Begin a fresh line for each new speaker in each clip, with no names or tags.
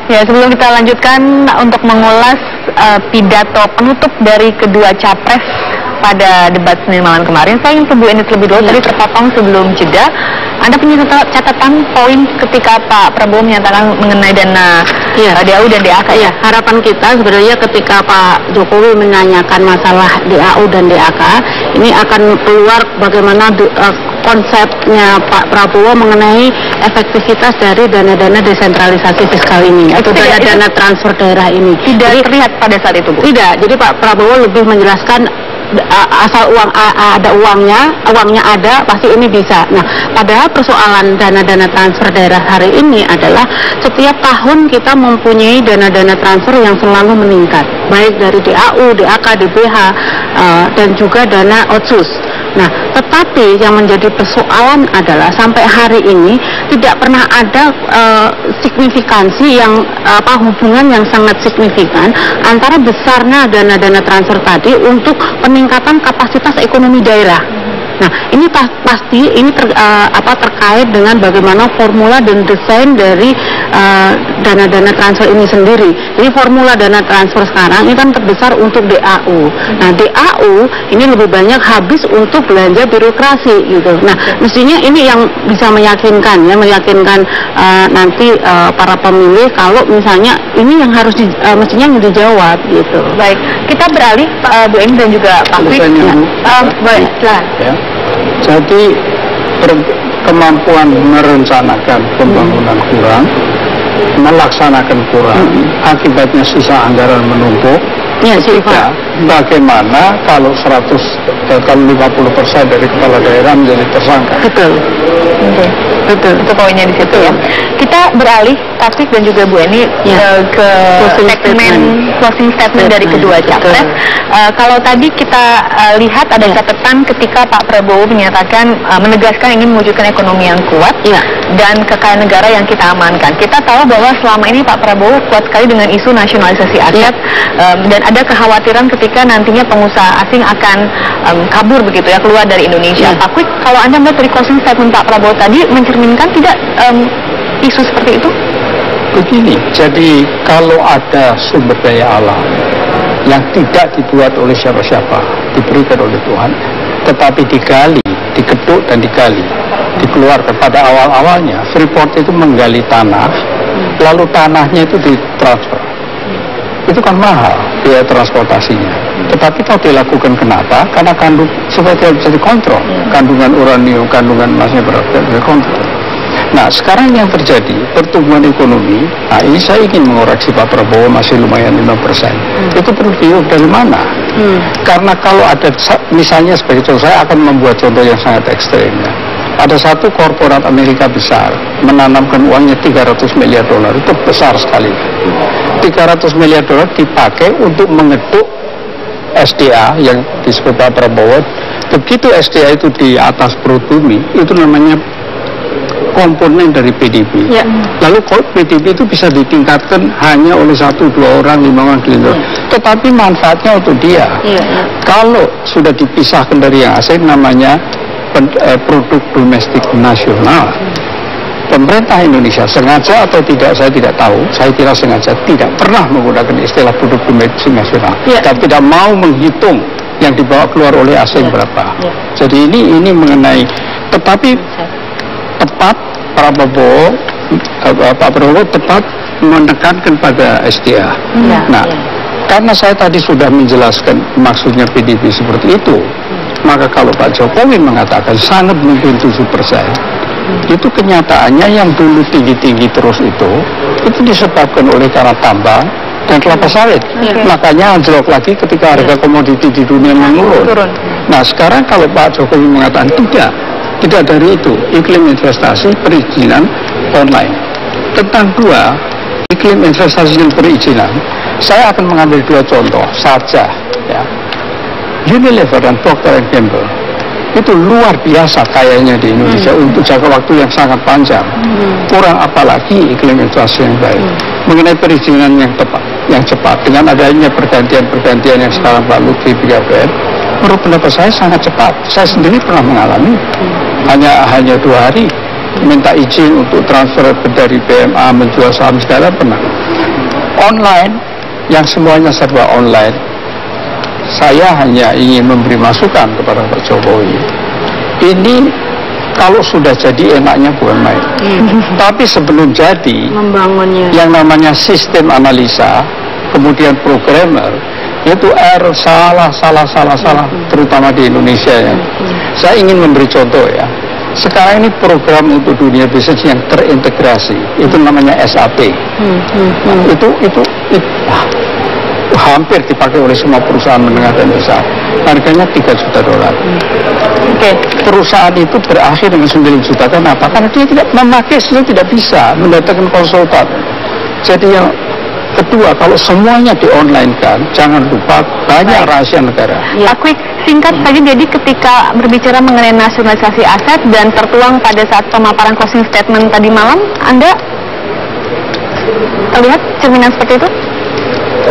Ya, sebelum kita lanjutkan untuk mengulas pidato penutup dari kedua capres pada debat Senin malam kemarin, saya ingin ke Bu Eni terlebih dulu. Tadi terpotong sebelum jeda. Anda punya catatan poin ketika Pak Prabowo menyatakan mengenai dana DAU dan DAK?
Ya, harapan kita sebenarnya ketika Pak Jokowi menanyakan masalah DAU dan DAK, ini akan keluar bagaimana konsepnya Pak Prabowo mengenai efektivitas dari dana-dana desentralisasi fiskal ini, atau dana-dana transfer daerah ini.
Tidak terlihat pada saat itu, Bu?
Tidak, jadi Pak Prabowo lebih menjelaskan asal uang ada uangnya ada, pasti ini bisa. Nah, padahal persoalan dana-dana transfer daerah hari ini adalah setiap tahun kita mempunyai dana-dana transfer yang selalu meningkat, baik dari DAU, DAK, DBH, dan juga dana otsus. Nah, tetapi yang menjadi persoalan adalah sampai hari ini tidak pernah ada signifikansi yang hubungan yang sangat signifikan antara besarnya dana-dana transfer tadi untuk peningkatan kapasitas ekonomi daerah. Nah, ini pasti ini terkait dengan bagaimana formula dan desain dari dana-dana transfer ini sendiri. Jadi formula dana transfer sekarang ini kan terbesar untuk DAU. Nah, DAU ini lebih banyak habis untuk belanja birokrasi gitu. Nah, mestinya ini yang bisa meyakinkan nanti para pemilih kalau misalnya ini yang harus mestinya yang dijawab gitu.
Baik, kita beralih Bu Eni dan juga Pak Kwik.
Baik, ya. Jadi kemampuan merencanakan pembangunan kurang, melaksanakan kurang, akibatnya sisa anggaran menumpuk.
Ya,
bagaimana kalau 50% dari kepala daerah menjadi tersangka?
Betul.
Itu poinnya di situ ya. Kita beralih Taufik dan juga Bu Eni ke closing statement dari kedua capres. Kalau tadi kita lihat ada catatan ketika Pak Prabowo menyatakan menegaskan ingin mewujudkan ekonomi yang kuat dan kekayaan negara yang kita amankan. Kita tahu bahwa selama ini Pak Prabowo kuat sekali dengan isu nasionalisasi aset dan ada kekhawatiran ketika nantinya pengusaha asing akan kabur begitu ya, keluar dari Indonesia. Pak Kwik, kalau Anda melihat dari closing statement Pak Prabowo tadi mencerminkan tidak isu seperti itu?
Begini, jadi kalau ada sumber daya alam yang tidak dibuat oleh siapa-siapa, diberikan oleh Tuhan, tetapi digali, diketuk dan digali, dikeluarkan. Pada awal-awalnya Freeport itu menggali tanah, lalu tanahnya itu ditransfer. Itu kan mahal biaya transportasinya. Tetapi kalau dilakukan kenapa? Karena supaya tidak bisa dikontrol. Kandungan uranium, kandungan emasnya berapa tidak bisa dikontrol. Nah, sekarang yang terjadi pertumbuhan ekonomi. Nah, ini saya ingin mengoreksi Pak Prabowo masih lumayan 5%. Itu perlu diukur dari mana? Karena kalau ada, misalnya sebagai contoh, saya akan membuat contoh yang sangat ekstrim ya. Ada satu korporat Amerika besar menanamkan uangnya $300 miliar, itu besar sekali. $300 miliar dipakai untuk mengeduk SDA yang disebut Pak Prabowo. Begitu SDA itu di atas perut bumi, itu namanya komponen dari PDB. Lalu PDB itu bisa ditingkatkan hanya oleh 1, 2 orang, 5 orang, tetapi manfaatnya untuk dia. Kalau sudah dipisahkan dari yang asing, namanya produk domestik nasional. Pemerintah Indonesia sengaja atau tidak saya tidak tahu, saya kira sengaja tidak pernah menggunakan istilah produk domestik nasional. Dan tidak mau menghitung yang dibawa keluar oleh asing berapa. Jadi ini mengenai, tetapi tepat Pak Prabowo tepat menekankan pada SDA. Nah, karena saya tadi sudah menjelaskan maksudnya PDB seperti itu, maka kalau Pak Jokowi mengatakan sangat mungkin 7%, itu kenyataannya yang dulu tinggi-tinggi terus itu disebabkan oleh karena tambang dan kelapa sawit. Makanya anjlok lagi ketika harga komoditi di dunia menurun. Nah, sekarang kalau Pak Jokowi mengatakan tidak dari itu, iklim investasi perizinan online. Tentang iklim investasi dan perizinan, saya akan mengambil 2 contoh saja ya. Unilever dan Procter & Gamble itu luar biasa kayanya di Indonesia untuk jangka waktu yang sangat panjang. Kurang apalagi iklim investasi yang baik. Mengenai perizinan yang cepat dengan adanya pergantian yang sekarang Pak Lutfi BKPM, menurut pendapat saya sangat cepat. Saya sendiri pernah mengalami hanya 2 hari minta izin untuk transfer dari BMA menjual saham segala pernah. online, yang semuanya serba online. Saya hanya ingin memberi masukan kepada Pak Jokowi. Ini kalau sudah jadi enaknya bukan main. Tapi sebelum jadi,
Membangunnya.
yang namanya sistem analisa, kemudian programmer, itu error salah, terutama di Indonesia ya. Saya ingin memberi contoh ya. Sekarang ini program untuk dunia bisnis yang terintegrasi, itu namanya SAP. Itu hampir dipakai oleh semua perusahaan menengah dan besar. Harganya $3 juta. Perusahaan itu berakhir dengan 9 juta. Kenapa? Karena dia tidak memakai, tidak bisa mendatangkan konsultan. Jadi yang kedua, kalau semuanya di online kan, jangan lupa banyak rahasia negara.
Pak Kwik, singkat saja, jadi ketika berbicara mengenai nasionalisasi aset dan tertuang pada saat pemaparan closing statement tadi malam, Anda lihat cerminan seperti itu?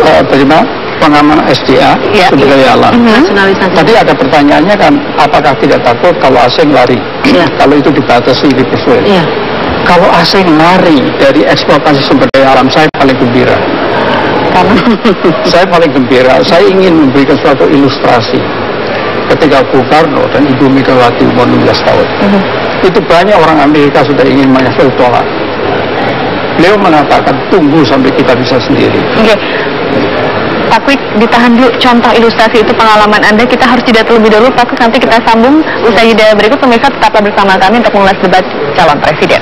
Bagaimana pengamanan SDA, sumber daya alam.
Nasionalisasi.
Tadi ada pertanyaannya kan, apakah tidak takut kalau asing lari? Kalau itu dibatasi, dipersulit. Kalau asing lari dari eksploitasi sumber daya alam, saya paling gembira. Saya paling gembira. Saya ingin memberikan suatu ilustrasi. Ketika Bung Karno dan Ibu Megawati umur 16 tahun, itu banyak orang Amerika sudah ingin menyasar tolak. Beliau mengatakan, tunggu sampai kita bisa sendiri.
Pak Kwik, ditahan dulu contoh ilustrasi itu pengalaman Anda. Kita harus jeda terlebih dahulu, Pak Kwik, nanti kita sambung usai jeda berikut. Pemirsa tetaplah bersama kami untuk mengulas debat calon presiden.